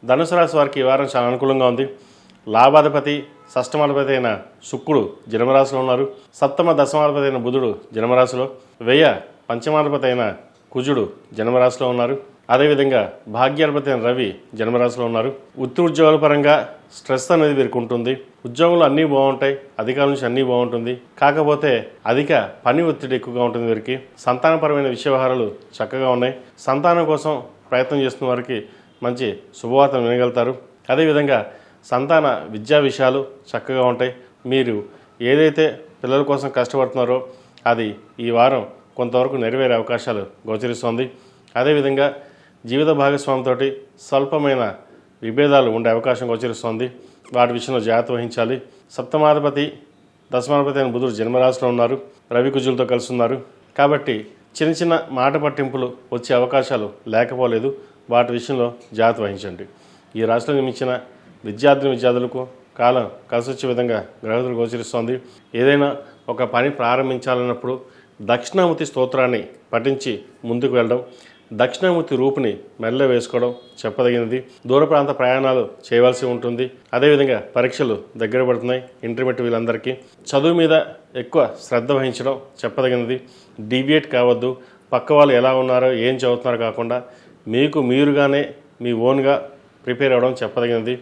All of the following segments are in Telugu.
ధనుసు రాశి వారికి ఈ వారం చాలా అనుకూలంగా ఉంది. లాభాధిపతి షష్టమాధిపతి అయిన శుక్రుడు జన్మరాశిలో ఉన్నారు. సప్తమ దశమాధిపతి అయిన బుధుడు జన్మరాశిలో, వ్యయ పంచమాధిపతి అయిన కుజుడు జన్మరాశిలో ఉన్నారు. అదేవిధంగా భాగ్యాధిపతి అయిన రవి జన్మరాశిలో ఉన్నారు. వృత్తి ఉద్యోగాల పరంగా స్ట్రెస్ అనేది వీరికి ఉంటుంది. ఉద్యోగంలో అన్నీ బాగుంటాయి, అధికారుల నుంచి అన్నీ బాగుంటుంది. కాకపోతే అధిక పని ఒత్తిడి ఎక్కువగా ఉంటుంది వీరికి. సంతానపరమైన విషయ వ్యవహారాలు చక్కగా ఉన్నాయి. సంతానం కోసం ప్రయత్నం చేస్తున్న వారికి మంచి శుభవార్తను వినగలుగుతారు. అదేవిధంగా సంతాన విద్యా విషయాలు చక్కగా ఉంటాయి. మీరు ఏదైతే పిల్లల కోసం కష్టపడుతున్నారో అది ఈ వారం కొంతవరకు నెరవేరే అవకాశాలు గోచరిస్తోంది. అదేవిధంగా జీవిత భాగస్వామితో స్వల్పమైన విభేదాలు ఉండే అవకాశం గోచరిస్తోంది. వాటి విషయంలో జాగ్రత్త వహించాలి. సప్తమాధిపతి దశమాధిపతి అయిన బుధుడు జన్మరాశిలో ఉన్నారు. రవి కుజులతో కలిసి ఉన్నారు. కాబట్టి చిన్న చిన్న మాట పట్టింపులు వచ్చే అవకాశాలు లేకపోలేదు. వాటి విషయంలో జాగ్రత్త వహించండి. ఈ రాశిలో జన్మించిన విద్యార్థులకు కాలం కలిసి వచ్చే విధంగా గ్రహతులు గోచరిస్తోంది. ఏదైనా ఒక పని ప్రారంభించాలన్నప్పుడు దక్షిణామూర్తి స్తోత్రాన్ని పఠించి ముందుకు వెళ్ళడం, దక్షిణామూర్తి రూపుని మెల్ల వేసుకోవడం చెప్పదగినది. దూర ప్రాంత ప్రయాణాలు చేయవలసి ఉంటుంది. అదేవిధంగా పరీక్షలు దగ్గర పడుతున్నాయి. ఇంటర్మీడియట్ వీళ్ళందరికీ చదువు మీద ఎక్కువ శ్రద్ధ వహించడం చెప్పదగినది. డీవియేట్ కావద్దు. పక్క వాళ్ళు ఎలా ఉన్నారో ఏం చదువుతున్నారో కాకుండా మీకు మీరుగానే మీ ఓన్గా ప్రిపేర్ అవ్వడం చెప్పదగినది.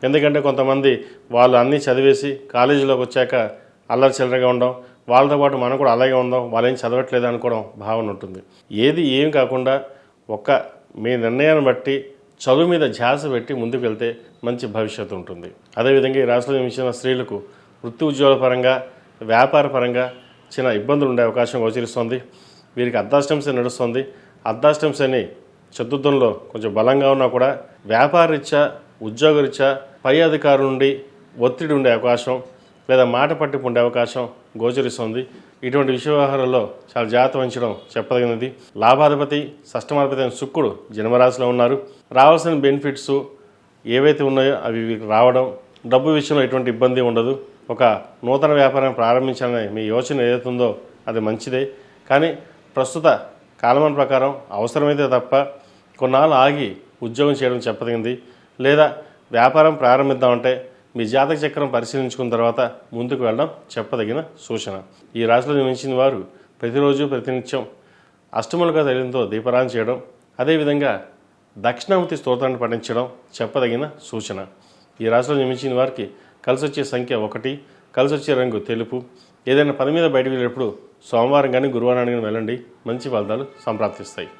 ఎందుకంటే కొంతమంది వాళ్ళు అన్నీ చదివేసి కాలేజీలోకి వచ్చాక అల్లరి చిల్లరగా ఉండడం, వాళ్ళతో పాటు మనం కూడా అలాగే ఉందాం, వాళ్ళు ఏం చదవట్లేదు అనుకోవడం భావన ఉంటుంది. ఏం కాకుండా మీ నిర్ణయాన్ని బట్టి చదువు మీద ధ్యాస పెట్టి ముందుకు వెళ్తే మంచి భవిష్యత్తు ఉంటుంది. అదేవిధంగా ఈ రాశిలో జన్మించిన స్త్రీలకు వృత్తి ఉద్యోగాల పరంగా వ్యాపార పరంగా చిన్న ఇబ్బందులు ఉండే అవకాశం గోచరిస్తుంది. వీరికి అర్ధాష్టమ శని నడుస్తుంది. అర్ధాష్టమ శని చతుర్థంలో కొంచెం బలంగా ఉన్నా కూడా వ్యాపారరీత్యా ఉద్యోగరీత్యా పై అధికారుల నుండి ఒత్తిడి ఉండే అవకాశం లేదా మాట పట్టింపు ఉండే అవకాశం గోచరిస్తుంది. ఇటువంటి విషయ వ్యవహారాల్లో చాలా జాగ్రత్త వహించడం చెప్పదగినది. లాభాధిపతి షష్టమాధిపతి అయిన శుక్రుడు జన్మరాశిలో ఉన్నారు. రావాల్సిన బెనిఫిట్స్ ఏవైతే ఉన్నాయో అవి రావడం, డబ్బు విషయంలో ఎటువంటి ఇబ్బంది ఉండదు. ఒక నూతన వ్యాపారం ప్రారంభించాలనే మీ యోచన ఏదైతుందో అది మంచిదే. కానీ ప్రస్తుత కాలమాన ప్రకారం అవసరమైతే తప్ప కొన్నాళ్ళు ఆగి ఉద్యోగం చేయడం చెప్పదగింది. లేదా వ్యాపారం ప్రారంభిద్దామంటే మీ జాతక చక్రం పరిశీలించుకున్న తర్వాత ముందుకు వెళ్ళడం చెప్పదగిన సూచన. ఈ రాశిలో జన్మించిన వారు ప్రతిరోజు ప్రతినిత్యం అష్టములుగా తైలంతో దీపారాధన చేయడం, అదేవిధంగా దక్షిణామూర్తి స్తోత్రాన్ని పఠించడం చెప్పదగిన సూచన. ఈ రాశిలో జన్మించిన వారికి కలిసి వచ్చే సంఖ్య 1, కలిసి వచ్చే రంగు తెలుపు. ఏదైనా పని మీద బయటకు వెళ్ళేటప్పుడు సోమవారం కానీ గురువారం కానీ వెళ్ళండి. మంచి ఫలితాలు సంప్రాప్తిస్తాయి.